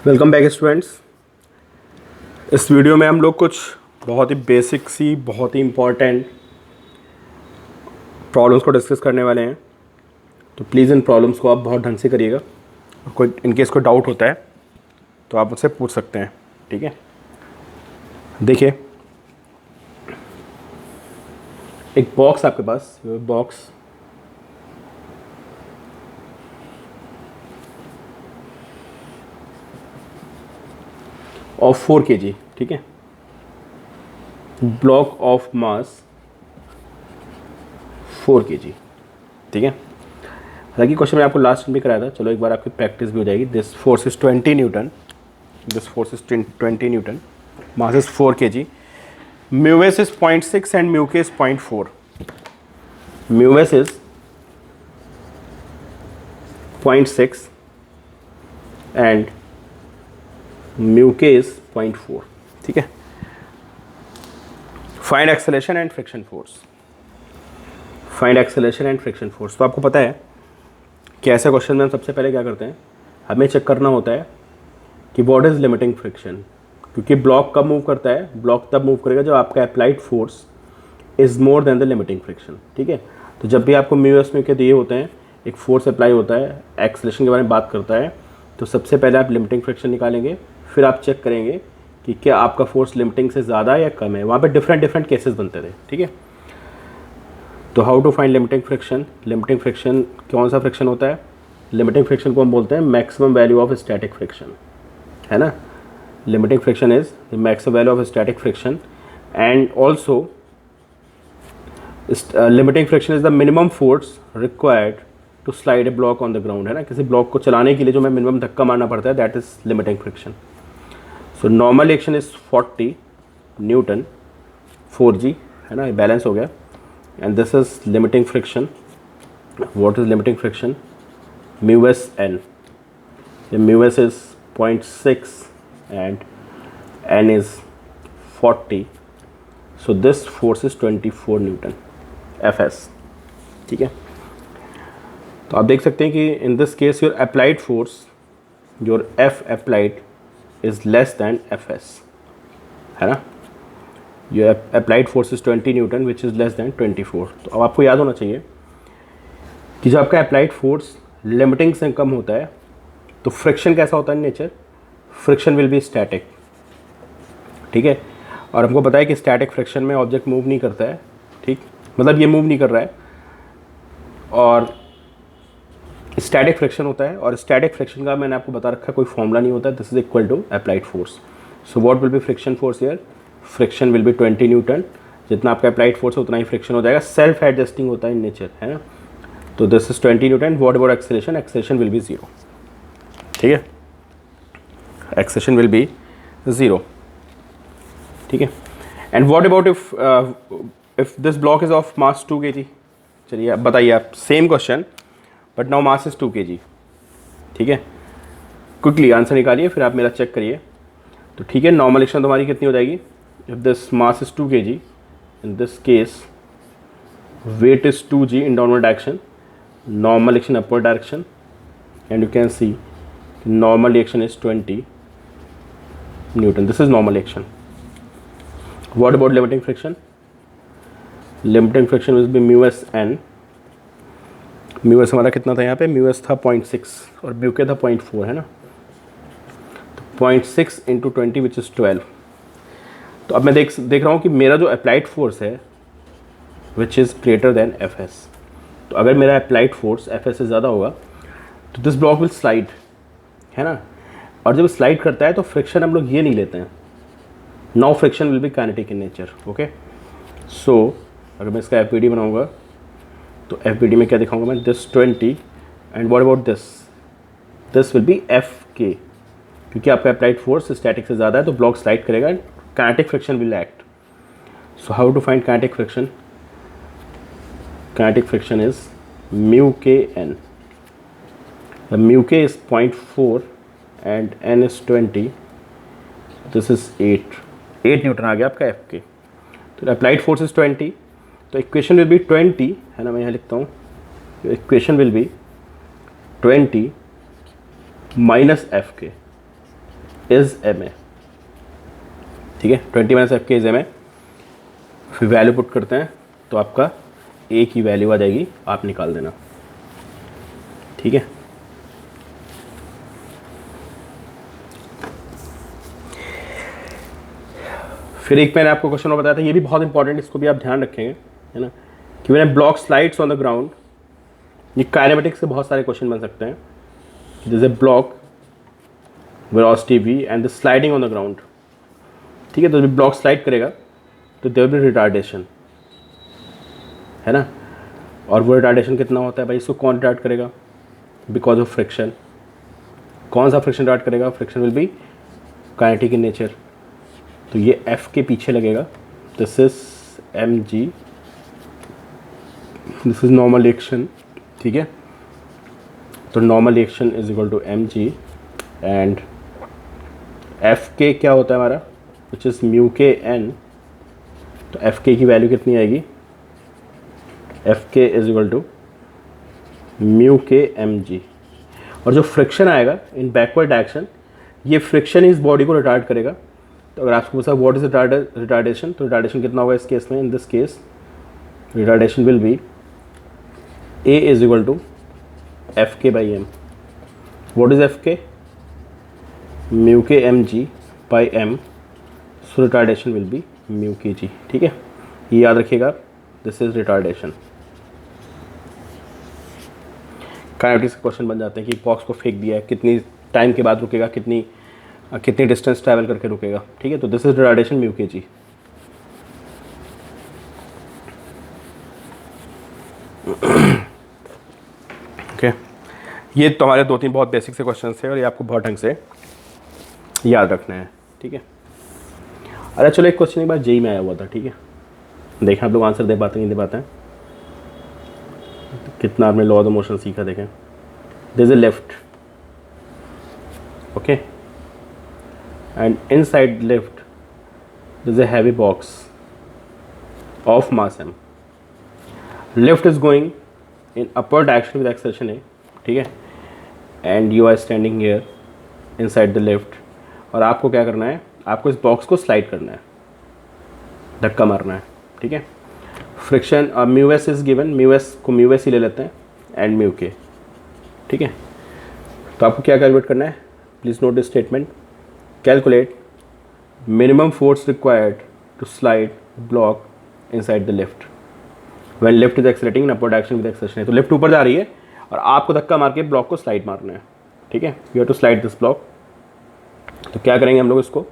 Welcome back students. इस video में हम लोग कुछ बहुत ही बेसिक सी बहुत ही इम्पॉर्टेंट प्रॉब्लम्स को डिस्कस करने वाले हैं। तो प्लीज़ इन प्रॉब्लम्स को आप बहुत ढंग से करिएगा और कोई इनकेस कोई डाउट होता है तो आप मुझसे पूछ सकते हैं। ठीक है, देखिए एक बॉक्स आपके पास बॉक्स ऑफ 4 kg, ठीक है, ब्लॉक ऑफ मास 4 kg, ठीक है। हालांकि क्वेश्चन मैं आपको लास्ट में भी कराया था, चलो एक बार आपकी प्रैक्टिस भी हो जाएगी। This force is 20 newton, this force is 20 newton, mass is 4 kg, mu S is 0.6 and mu K is 0.4। Mu S is 0.6 and mu K is 0.4, ठीक है। Find acceleration and friction force, find acceleration and friction force. तो आपको पता है कि ऐसे question में हम सबसे पहले क्या करते हैं, हमें चेक करना होता है कि व्हाट इज लिमिटिंग फ्रिक्शन, क्योंकि ब्लॉक कब मूव करता है, ब्लॉक तब मूव करेगा जब आपका applied force is more than the limiting friction, ठीक है। तो जब भी आपको म्यू एस म्यू के दिए होते हैं, एक फोर्स अप्लाई होता है, एक्सेलरेशन के बारे में बात करता है, तो सबसे पहले आप लिमिटिंग फ्रिक्शन निकालेंगे, फिर आप चेक करेंगे कि क्या आपका फोर्स लिमिटिंग से ज़्यादा है या कम है। वहाँ पे डिफरेंट केसेस बनते थे, ठीक है। तो how to find limiting friction. Limiting friction कौन सा फ्रिक्शन होता है, लिमिटिंग फ्रिक्शन को हम बोलते हैं maximum value of static friction, है ना। Limiting friction is the maximum value of static friction and also limiting friction is the minimum force required to slide a block on the ground, है ना। किसी block को चलाने के लिए जो हमें मिनिमम धक्का मारना पड़ता है, that is limiting friction. So normal action is 40 newton 4g, है ना, बैलेंस हो गया। And this is limiting friction. What is limiting friction, mu S N, mu S is 0.6 and N is 40, so this force is 24 newton F S, ठीक है। तो आप देख सकते हैं कि in this case your applied force, your F applied is less than F S, है ना। Your applied force is 20 Newton which is less than 24। तो अब आपको याद होना चाहिए कि जब आपका अप्लाइड फोर्स लिमिटिंग से कम होता है तो फ्रिक्शन कैसा होता है nature, friction will B static, ठीक है। और हमको पता है कि स्टैटिक फ्रिक्शन में ऑब्जेक्ट मूव नहीं करता है, ठीक, मतलब ये मूव नहीं कर रहा है, और स्टैटिक फ्रिक्शन होता है। और स्टैटिक फ्रिक्शन का मैंने आपको बता रखा है, कोई फॉर्मूला नहीं होता है। This is equal to applied force. So what will be friction force here, friction will be 20 newton. जितना आपका अप्लाइड फोर्स है उतना ही फ्रिक्शन हो जाएगा, सेल्फ एडजस्टिंग होता है इन नेचर, है ना। तो this is 20 Newton. What about acceleration, acceleration will be 0, ठीक है, एक्सेलरेशन विल बी 0, ठीक है। And what about if this block is of mass 2 kg। चलिए अब बताइए आप, same question but now mass is 2 kg, ठीक है। क्विकली आंसर निकालिए, फिर आप मेरा चेक करिए। तो ठीक है, नॉर्मल एक्शन तुम्हारी कितनी हो जाएगी, if this mass is 2 kg, in this case weight is 2g in downward direction, normal action upward direction, and you can see normal action is 20 newton. This is normal action. What about limiting friction, limiting friction will be mu S N. Mu S हमारा कितना था यहाँ पे, mu S था 0.6 और mu के था 0.4, है ना। तो 0.6 इंटू 20 विच इज़ 12। तो अब मैं देख रहा हूँ कि मेरा जो अप्लाइड फोर्स है which is greater than F S. तो अगर मेरा अप्लाइड फोर्स एफ एस से ज़्यादा होगा तो दिस ब्लॉक विल स्लाइड, है ना। और जब स्लाइड करता है तो फ्रिक्शन हम लोग ये नहीं लेते हैं, now friction will be kinetic in nature, okay. So अगर मैं इसका एफ पी डी बनाऊँगा तो एफ बी डी में क्या दिखाऊंगा मैं, this 20 and what about this, this will be F के, क्योंकि आपका अप्लाइड फोर्स स्टैटिक से ज़्यादा है तो ब्लॉक स्लाइड करेगा, kinetic friction will act. So how to find kinetic friction, kinetic friction is mu K N, mu K is 0.4 and N is 20, this is 8 newton आ गया आपका एफ के। तो अप्लाइड फोर्स इज 20, तो equation will be 20, है ना, मैं यहाँ लिखता हूँ, equation will be 20 minus F K, is M A, ठीक है, 20 minus F K is M A. फिर वैल्यू पुट करते हैं तो आपका ए की वैल्यू आ जाएगी, आप निकाल देना, ठीक है। फिर एक मैंने आपको क्वेश्चन और बताया था, ये भी बहुत इंपॉर्टेंट, इसको भी आप ध्यान रखेंगे, है ना, कि मैंने block slides on the ground, ये काइनेमेटिक्स से बहुत सारे क्वेश्चन बन सकते हैं। जैसे block velocity v and the sliding on the ground, ठीक है। तो जब ब्लॉक स्लाइड करेगा तो देयर विल बी रिटार्डेशन, है ना, और वो रिटार्डेशन कितना होता है भाई, इसको कौन रिटार्ड करेगा, बिकॉज ऑफ फ्रिक्शन। कौन सा फ्रिक्शन रिटार्ड करेगा, friction will be kinetic in nature. तो ये F के पीछे लगेगा, this is mg, this is normal action, ठीक है। तो normal action is equal to mg and F K क्या होता है हमारा, which is mu K N. तो एफ के की वैल्यू कितनी आएगी, F K is equal to mu K M G. और जो फ्रिक्शन आएगा इन बैकवर्ड डायरेक्शन, ये फ्रिक्शन इस बॉडी को रिटार्ड करेगा। तो अगर आपको पूछा व्हाट इज रिटार्डेशन, तो रिटार्डेशन कितना होगा इस केस में, in this case retardation will be a is equal to F K by M. What is F K, mu K M G by M, so retardation will be mu K G, ठीक है। ये याद रखिएगा, this is retardation. Kinetics के question बन जाते हैं कि बॉक्स को फेंक दिया है, कितनी टाइम के बाद रुकेगा, कितनी डिस्टेंस ट्रैवल करके रुकेगा, ठीक है। तो this is retardation mu K ji. Okay, ये तो हमारे 2-3 बहुत बेसिक से क्वेश्चन थे और ये आपको बहुत ढंग से याद रखना है, ठीक है। अरे चलो, एक क्वेश्चन एक बार जेई में आया हुआ था, ठीक है, देखें आप लोग आंसर दे पाते नहीं दे पाते हैं, कितना आपने लॉ ऑफ द मोशन सीखा, देखें। This is left, okay, and inside left this is a heavy box of mass m. Lift is going in upper direction with acceleration a, ठीक है, and you are standing here inside the lift. और आपको क्या करना है, आपको इस box को स्लाइड करना है, धक्का मारना है, ठीक है। Friction mu S is given, mu S को म्यू एस ही ले लेते हैं एंड म्यू के, ठीक है। तो आपको क्या कैलकुलेट करना है, please note this statement, calculate minimum force required to slide block inside the lift when lift is accelerating in upper direction with acceleration. तो लिफ्ट ऊपर जा रही है और आपको धक्का मार के ब्लॉक को स्लाइड मारना है, ठीक है। You have to slide this block. तो क्या करेंगे हम लोग, इसको